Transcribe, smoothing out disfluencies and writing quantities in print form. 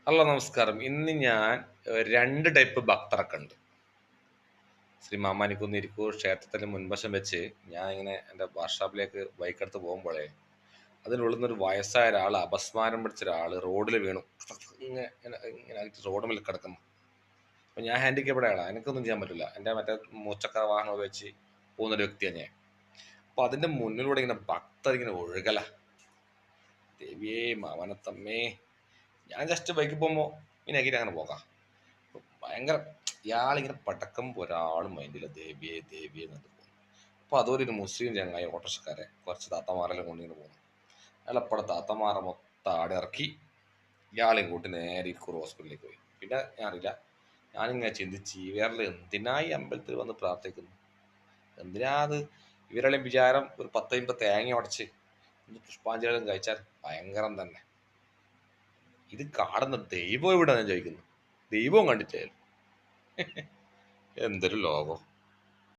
Hello നമസ്കാരം. ഇന്ന് ഞാൻ 2 ടൈപ്പ് ഭക്തരൊക്കെ ഉണ്ട്. ശ്രീ മാമാനിക്കുന്നിരിക്കൂർ ക്ഷേത്രത്തിന് മുൻവശം വെച്ച് ഞാൻ ഇങ്ങനെ എൻ്റെ വർക്ക്ഷോപ്പിലേക്ക് ബൈക്കെടുത്ത് പോകുമ്പോഴേ അതിനുള്ളിൽ നിന്നൊരു വയസ്സായ ഒരാൾ അപസ്മാരം പിടിച്ച ഒരാൾ റോഡിൽ വീണു. ഇങ്ങനെ ഇങ്ങനെ ഇങ്ങനെ ആയിട്ട് റോഡ് മേൽ കിടക്കുന്നു. അപ്പോൾ ഞാൻ ഹാൻഡിക്കേപ്ഡ് ആളാണ്, എനിക്കൊന്നും ചെയ്യാൻ പറ്റില്ല. എൻ്റെ മറ്റേ മുച്ചക്ര വാഹനം ഉപയോഗിച്ച് പോകുന്നൊരു വ്യക്തിയാണ് ഞാൻ. അപ്പോൾ അതിൻ്റെ മുന്നിലൂടെ ഇങ്ങനെ ഭക്തർ ഇങ്ങനെ ഒഴുകല. ദേവിയേ മാമനത്തമ്മേ, ഞാൻ ജസ്റ്റ് ബൈക്കിൽ പോകുമ്പോൾ ഇങ്ങനെ ആക്കിയിട്ട് അങ്ങനെ പോകാം. ഭയങ്കര ഇയാളിങ്ങനെ പടക്കം ഒരാളും മൈൻഡില്ല, ദേവിയെ ദേവിയെ എന്നിട്ട് പോകുന്നു. അപ്പോൾ അതുപോലെ ഒരു മുസ്ലിം ചങ്ങായി ഓട്ടോറിക്ഷക്കാരെ കുറച്ച് താത്തമാരെല്ലാം കൊണ്ടിങ്ങനെ പോകുന്നു. അയാളപ്പടെ താത്തമാരെ മൊത്തം ആടെ ഇറക്കി ഇയാളെയും കൂട്ടി നേരെ ഇരിക്കൂർ ഹോസ്പിറ്റലിലേക്ക് പോയി. പിന്നെ ഞാൻ അറിയില്ല, ഞാനിങ്ങനെ ചിന്തിച്ച് ഇവരിൽ എന്തിനായി അമ്പലത്തിൽ വന്ന് പ്രാർത്ഥിക്കുന്നു, എന്തിനാ അത്? ഇവരെല്ലാം വിചാരം ഒരു 10-50 തേങ്ങ ഉടച്ച് പുഷ്പാഞ്ജലികളും കഴിച്ചാൽ ഭയങ്കരം തന്നെ. ഇത് കാണുന്ന ദൈവം എവിടെ ഞാൻ ചോദിക്കുന്നു. ദൈവവും കണ്ടിട്ടില്ല. എന്തൊരു ലോകം.